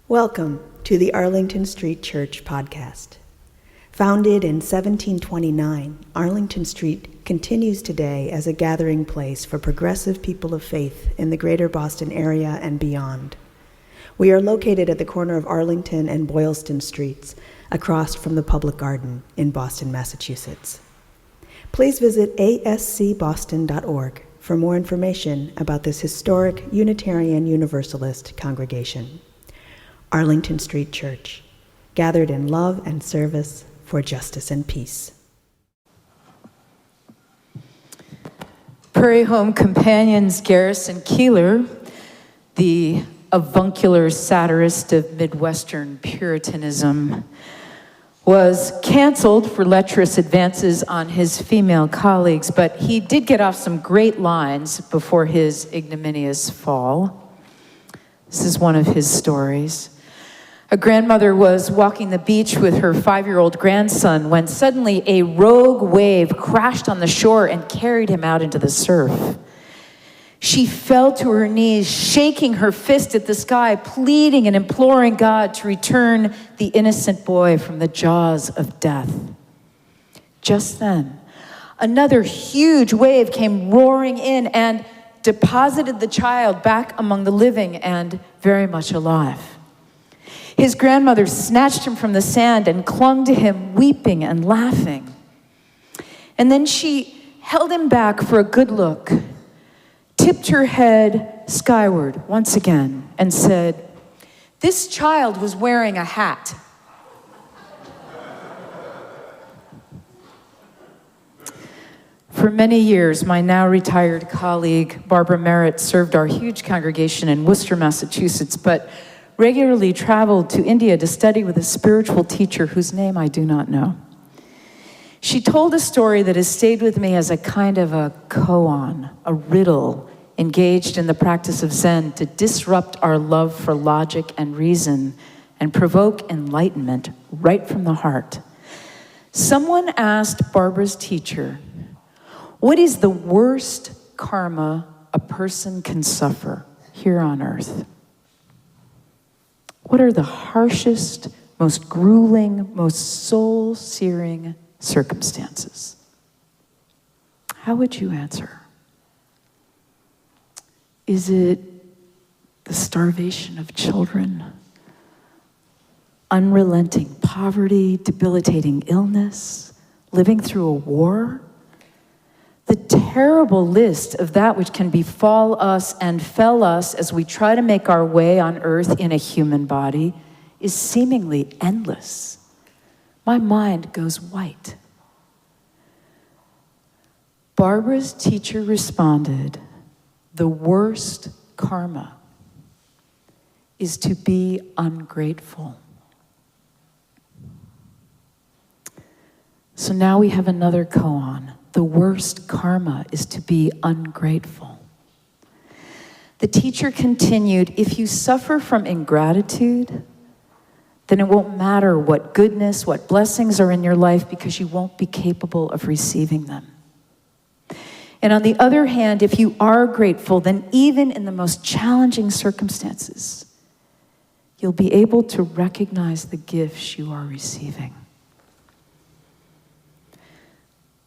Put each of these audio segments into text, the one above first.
Welcome to the Arlington Street Church podcast. Founded in 1729, Arlington Street continues today as a gathering place for progressive people of faith in the greater Boston area and beyond. We are located at the corner of Arlington and Boylston Streets, across from the Public Garden in Boston, Massachusetts. Please visit ascboston.org for more information about this historic Unitarian Universalist congregation. Arlington Street Church, gathered in love and service for justice and peace. Prairie Home Companions Garrison Keillor, the avuncular satirist of Midwestern Puritanism, was canceled for lecherous advances on his female colleagues, but he did get off some great lines before his ignominious fall. This is one of his stories. A grandmother was walking the beach with her 5-year-old grandson when suddenly a rogue wave crashed on the shore and carried him out into the surf. She fell to her knees, shaking her fist at the sky, pleading and imploring God to return the innocent boy from the jaws of death. Just then, another huge wave came roaring in and deposited the child back among the living and very much alive. His grandmother snatched him from the sand and clung to him, weeping and laughing. And then she held him back for a good look, tipped her head skyward once again, and said, "This child was wearing a hat." For many years, my now retired colleague, Barbara Merritt, served our huge congregation in Worcester, Massachusetts, but regularly traveled to India to study with a spiritual teacher whose name I do not know. She told a story that has stayed with me as a kind of a koan, a riddle, engaged in the practice of Zen to disrupt our love for logic and reason and provoke enlightenment right from the heart. Someone asked Barbara's teacher, "What is the worst karma a person can suffer here on earth? What are the harshest, most grueling, most soul-searing circumstances?" How would you answer? Is it the starvation of children, unrelenting poverty, debilitating illness, living through a war? The terrible list of that which can befall us and fell us as we try to make our way on earth in a human body is seemingly endless. My mind goes white. Barbara's teacher responded, "The worst karma is to be ungrateful." So now we have another koan. The worst karma is to be ungrateful. The teacher continued, "If you suffer from ingratitude, then it won't matter what goodness, what blessings are in your life because you won't be capable of receiving them. And on the other hand, if you are grateful, then even in the most challenging circumstances, you'll be able to recognize the gifts you are receiving."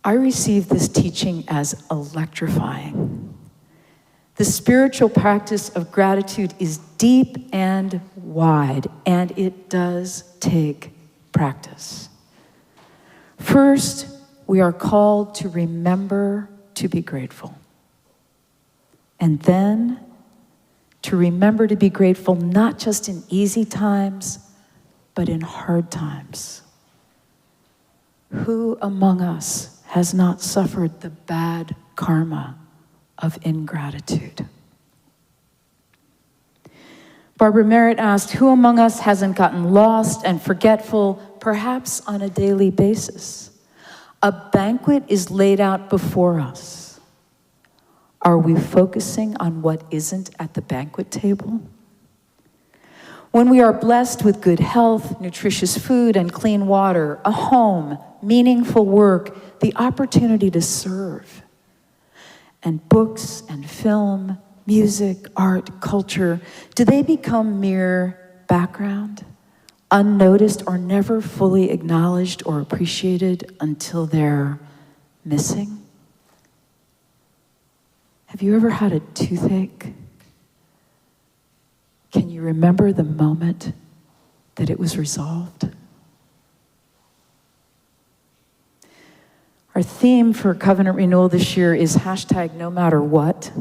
I received this teaching as electrifying. The spiritual practice of gratitude is deep and wide, and it does take practice. First, we are called to remember to be grateful. And then to remember to be grateful not just in easy times, but in hard times. Who among us has not suffered the bad karma of ingratitude? Barbara Merritt asked, who among us hasn't gotten lost and forgetful, perhaps on a daily basis? A banquet is laid out before us. Are we focusing on what isn't at the banquet table? When we are blessed with good health, nutritious food, and clean water, a home, meaningful work, the opportunity to serve, and books and film, music, art, culture, do they become mere background, unnoticed or never fully acknowledged or appreciated until they're missing? Have you ever had a toothache? Can you remember the moment that it was resolved? Our theme for covenant renewal this year is #NoMatterWhat.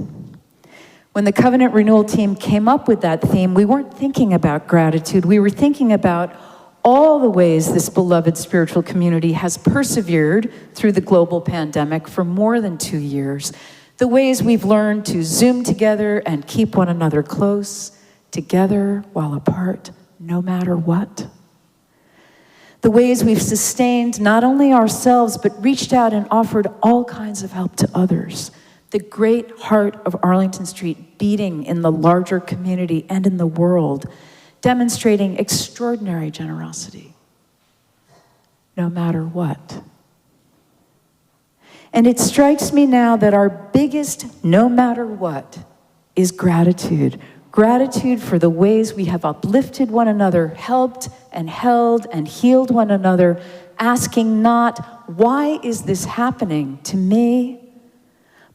When the covenant renewal team came up with that theme, we weren't thinking about gratitude. We were thinking about all the ways this beloved spiritual community has persevered through the global pandemic for more than 2 years. The ways we've learned to Zoom together and keep one another close, together while apart, no matter what. The ways we've sustained not only ourselves, but reached out and offered all kinds of help to others. The great heart of Arlington Street beating in the larger community and in the world, demonstrating extraordinary generosity, no matter what. And it strikes me now that our biggest no matter what is gratitude. Gratitude for the ways we have uplifted one another, helped and held and healed one another, asking not, why is this happening to me?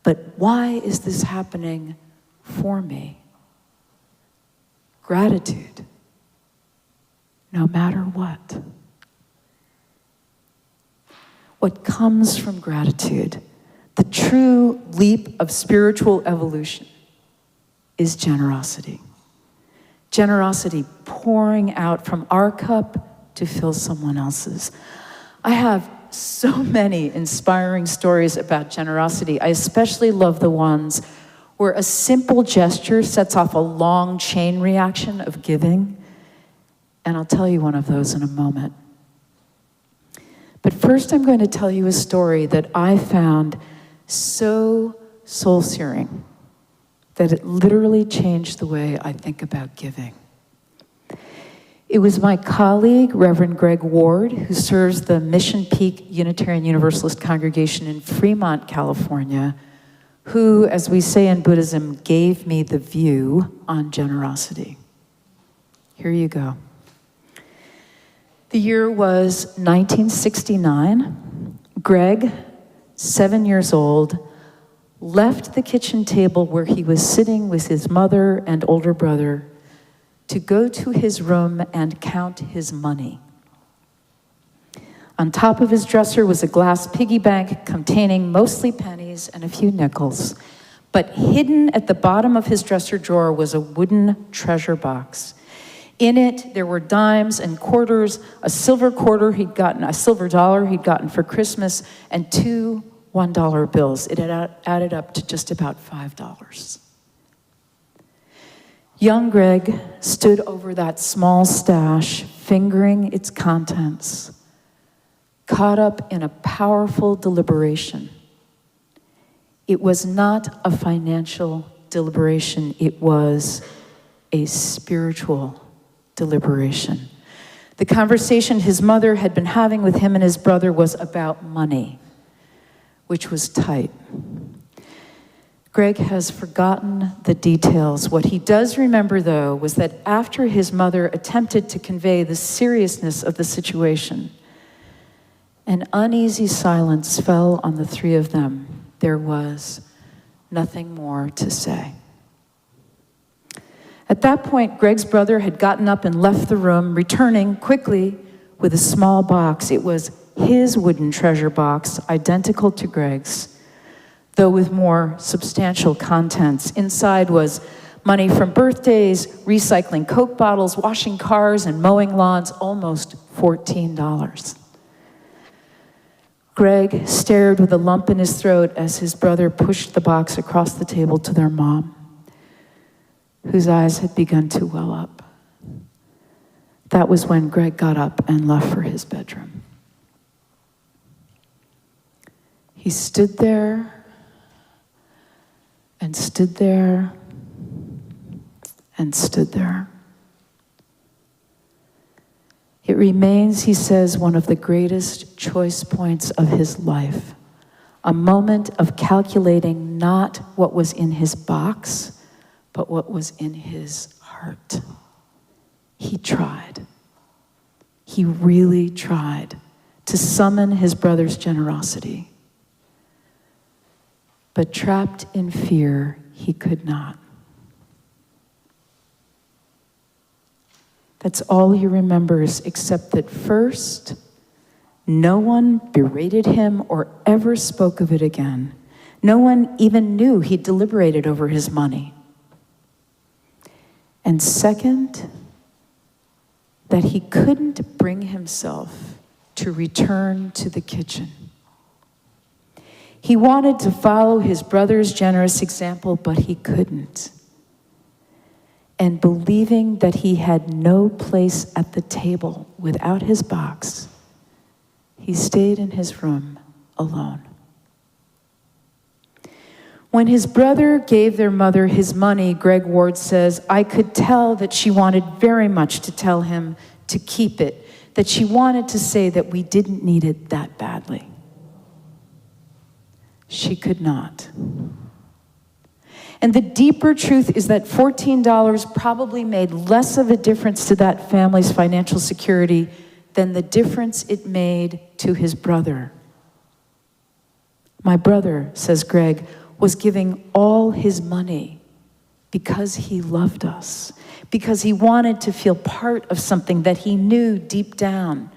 But why is this happening for me? Gratitude, no matter what. What comes from gratitude, the true leap of spiritual evolution, is generosity. Generosity pouring out from our cup to fill someone else's. I have so many inspiring stories about generosity. I especially love the ones where a simple gesture sets off a long chain reaction of giving. And I'll tell you one of those in a moment. But first, I'm going to tell you a story that I found so soul-searing that it literally changed the way I think about giving. It was my colleague, Reverend Greg Ward, who serves the Mission Peak Unitarian Universalist congregation in Fremont, California, who, as we say in Buddhism, gave me the view on generosity. Here you go. The year was 1969. Greg, 7 years old, left the kitchen table where he was sitting with his mother and older brother to go to his room and count his money. On top of his dresser was a glass piggy bank containing mostly pennies and a few nickels. But hidden at the bottom of his dresser drawer was a wooden treasure box. In it, there were dimes and quarters, a silver dollar he'd gotten for Christmas, and 2 $1 bills. It had added up to just about $5. Young Greg stood over that small stash, fingering its contents, caught up in a powerful deliberation. It was not a financial deliberation, it was a spiritual deliberation. The conversation his mother had been having with him and his brother was about money, which was tight. Greg has forgotten the details. What he does remember, though, was that after his mother attempted to convey the seriousness of the situation, an uneasy silence fell on the three of them. There was nothing more to say. At that point, Greg's brother had gotten up and left the room, returning quickly with a small box. It was his wooden treasure box, identical to Greg's, though with more substantial contents. Inside was money from birthdays, recycling Coke bottles, washing cars, and mowing lawns, almost $14. Greg stared with a lump in his throat as his brother pushed the box across the table to their mom, whose eyes had begun to well up. That was when Greg got up and left for his bedroom. He stood there and stood there and stood there. It remains, he says, one of the greatest choice points of his life. A moment of calculating not what was in his box, but what was in his heart. He he tried. He really tried to summon his brother's generosity. But trapped in fear, he could not. That's all he remembers, except that first, no one berated him or ever spoke of it again. No one even knew he deliberated over his money. And second, that he couldn't bring himself to return to the kitchen. He wanted to follow his brother's generous example, but he couldn't. And believing that he had no place at the table without his box, he stayed in his room alone. When his brother gave their mother his money, Greg Ward says, I could tell that she wanted very much to tell him to keep it, that she wanted to say that we didn't need it that badly. She could not. And the deeper truth is that $14 probably made less of a difference to that family's financial security than the difference it made to his brother. My brother, says Greg, was giving all his money because he loved us, because he wanted to feel part of something that he knew deep down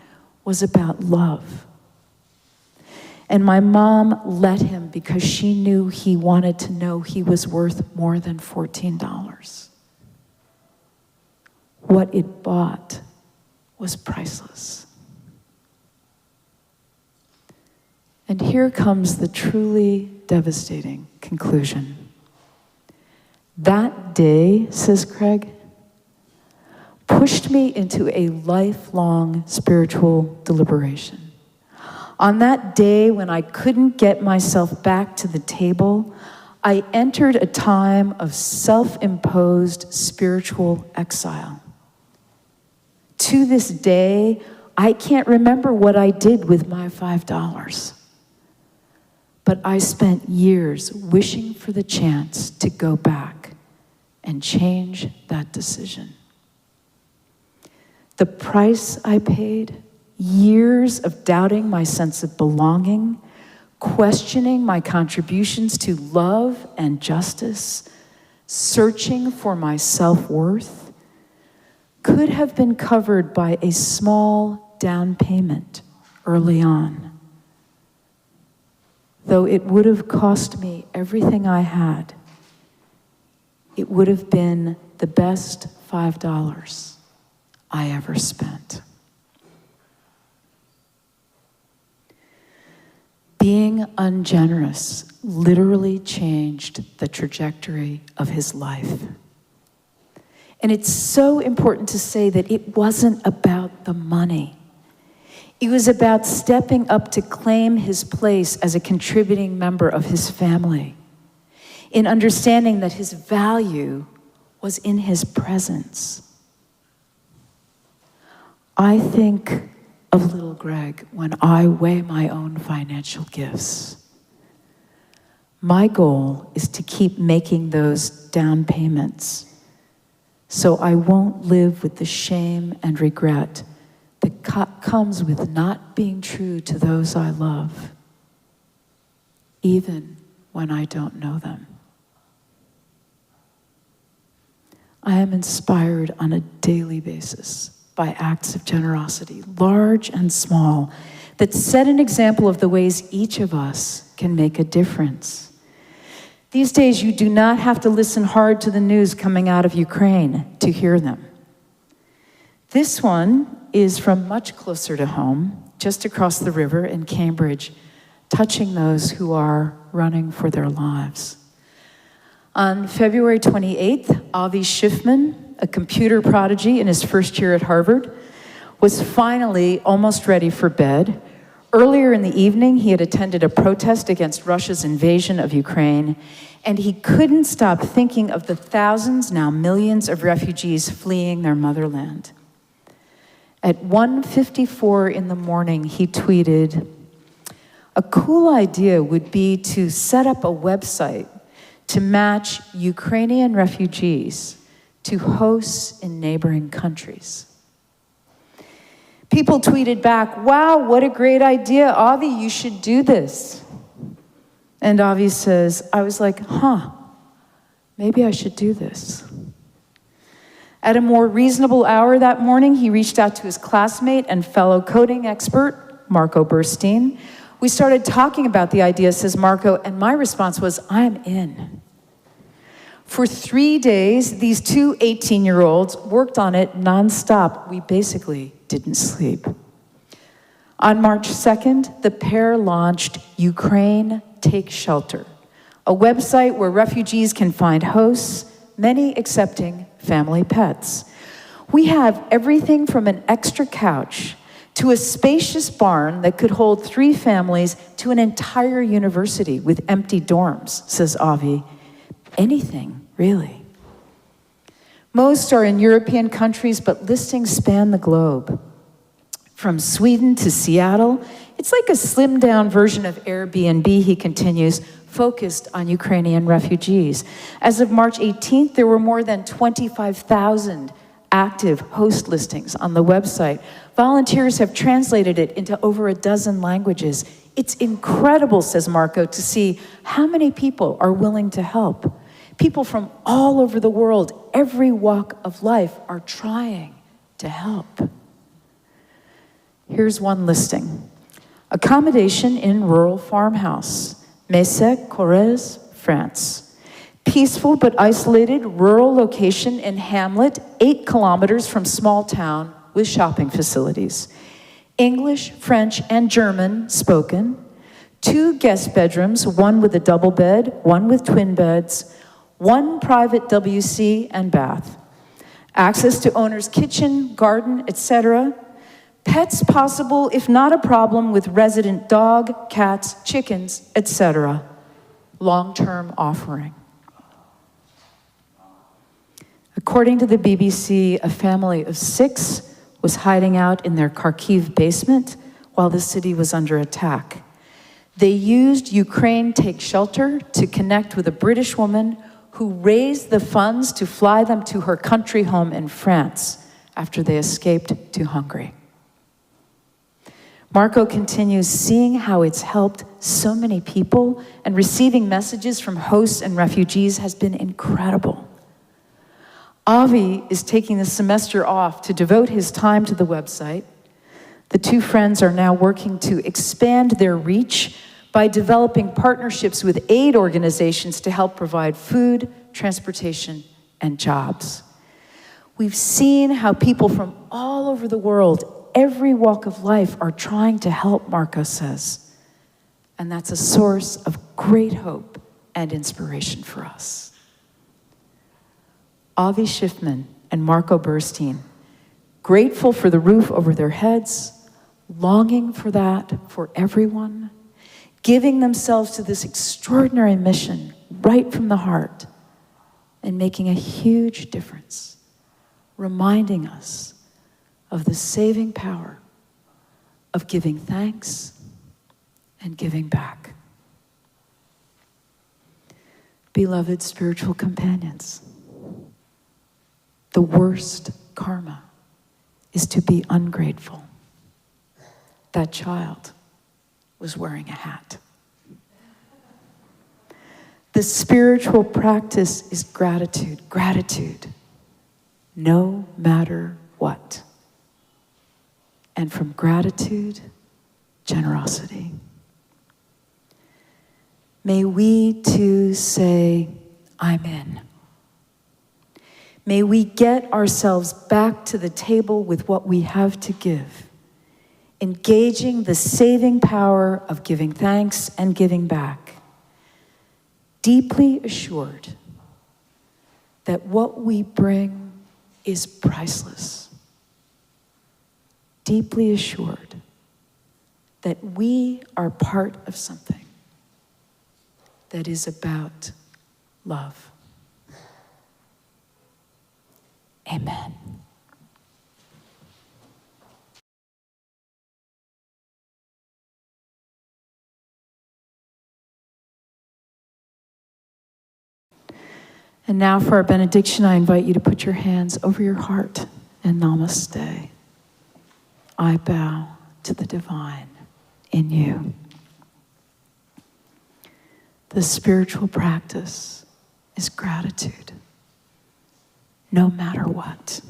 was about love. And my mom let him because she knew he wanted to know he was worth more than $14. What it bought was priceless. And here comes the truly devastating conclusion. That day, says Craig, pushed me into a lifelong spiritual deliberation. On that day when I couldn't get myself back to the table, I entered a time of self-imposed spiritual exile. To this day, I can't remember what I did with my $5. But I spent years wishing for the chance to go back and change that decision. The price I paid, years of doubting my sense of belonging, questioning my contributions to love and justice, searching for my self-worth, could have been covered by a small down payment early on. Though it would have cost me everything I had, it would have been the best $5 I ever spent. Being ungenerous literally changed the trajectory of his life. And it's so important to say that it wasn't about the money. It was about stepping up to claim his place as a contributing member of his family, in understanding that his value was in his presence. I think of little Greg when I weigh my own financial gifts. My goal is to keep making those down payments so I won't live with the shame and regret that comes with not being true to those I love, even when I don't know them. I am inspired on a daily basis by acts of generosity, large and small, that set an example of the ways each of us can make a difference. These days, you do not have to listen hard to the news coming out of Ukraine to hear them. This one is from much closer to home, just across the river in Cambridge, touching those who are running for their lives. On February 28th, Avi Schiffman, a computer prodigy in his first year at Harvard, was finally almost ready for bed. Earlier in the evening, he had attended a protest against Russia's invasion of Ukraine, and he couldn't stop thinking of the thousands, now millions, of refugees fleeing their motherland. At 1:54 in the morning, he tweeted, "A cool idea would be to set up a website to match Ukrainian refugees to hosts in neighboring countries. People tweeted back, "Wow, what a great idea. Avi, you should do this." And Avi says, I was like, maybe I should do this. At a more reasonable hour that morning, he reached out to his classmate and fellow coding expert, Marco Burstein. We started talking about the idea, says Marco, and my response was, I'm in. For 3 days, these two 18-year-olds worked on it nonstop. We basically didn't sleep. On March 2nd, the pair launched Ukraine Take Shelter, a website where refugees can find hosts, many accepting family pets. We have everything from an extra couch to a spacious barn that could hold 3 families to an entire university with empty dorms, says Avi. Anything, really. Most are in European countries, but listings span the globe. From Sweden to Seattle, it's like a slimmed-down version of Airbnb, he continues, focused on Ukrainian refugees. As of March 18th, there were more than 25,000 active host listings on the website. Volunteers have translated it into over a dozen languages. It's incredible, says Marco, to see how many people are willing to help. People from all over the world, every walk of life, are trying to help. Here's one listing. Accommodation in rural farmhouse, Messec, Corrèze, France. Peaceful but isolated rural location in hamlet, 8 kilometers from small town with shopping facilities. English, French, and German spoken. 2 guest bedrooms, 1 with a double bed, 1 with twin beds, 1 private WC and bath. Access to owner's kitchen, garden, etc. Pets possible, if not a problem, with resident dog, cats, chickens, etc. Long-term offering. According to the BBC, a family of 6 was hiding out in their Kharkiv basement while the city was under attack. They used Ukraine Take Shelter to connect with a British woman who raised the funds to fly them to her country home in France after they escaped to Hungary. Marco continues, seeing how it's helped so many people and receiving messages from hosts and refugees has been incredible. Avi is taking the semester off to devote his time to the website. The 2 friends are now working to expand their reach by developing partnerships with aid organizations to help provide food, transportation, and jobs. We've seen how people from all over the world, every walk of life, are trying to help, Marco says. And that's a source of great hope and inspiration for us. Avi Schiffman and Marco Burstein, grateful for the roof over their heads, longing for that for everyone, giving themselves to this extraordinary mission right from the heart, and making a huge difference, reminding us of the saving power of giving thanks and giving back. Beloved spiritual companions, the worst karma is to be ungrateful. That child was wearing a hat. The spiritual practice is gratitude, no matter what. And from gratitude, generosity. May we too say, I'm in. May we get ourselves back to the table with what we have to give, engaging the saving power of giving thanks and giving back, deeply assured that what we bring is priceless, deeply assured that we are part of something that is about love. Amen. And now for our benediction, I invite you to put your hands over your heart and namaste. I bow to the divine in you. The spiritual practice is gratitude, no matter what.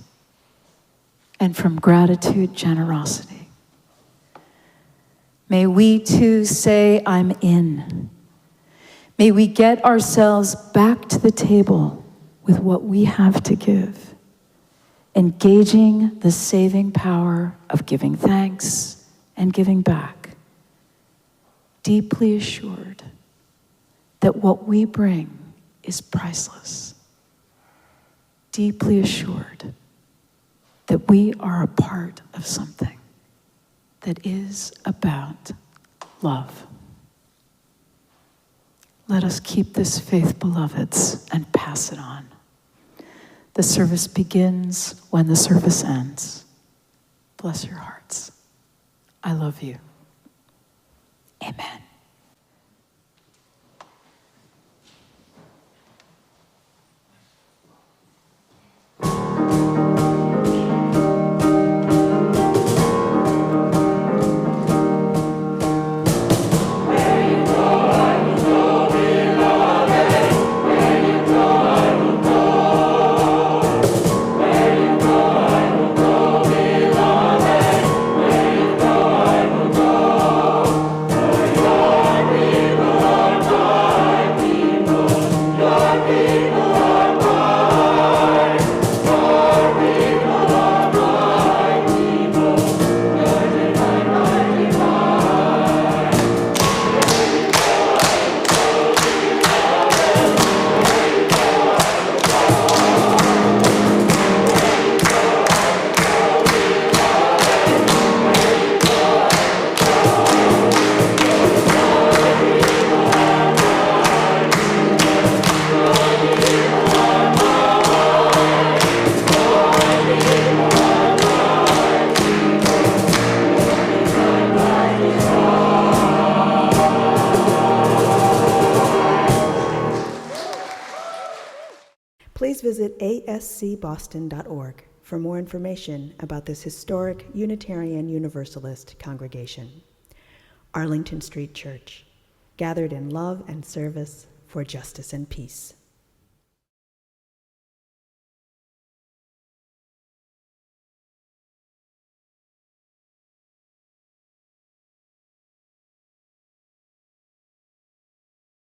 And from gratitude, generosity. May we too say, I'm in. May we get ourselves back to the table with what we have to give, engaging the saving power of giving thanks and giving back, deeply assured that what we bring is priceless, deeply assured that we are a part of something that is about love. Let us keep this faith, beloveds, and pass it on. The service begins when the service ends. Bless your hearts. I love you. Amen. Please visit ascboston.org for more information about this historic Unitarian Universalist congregation. Arlington Street Church, gathered in love and service for justice and peace.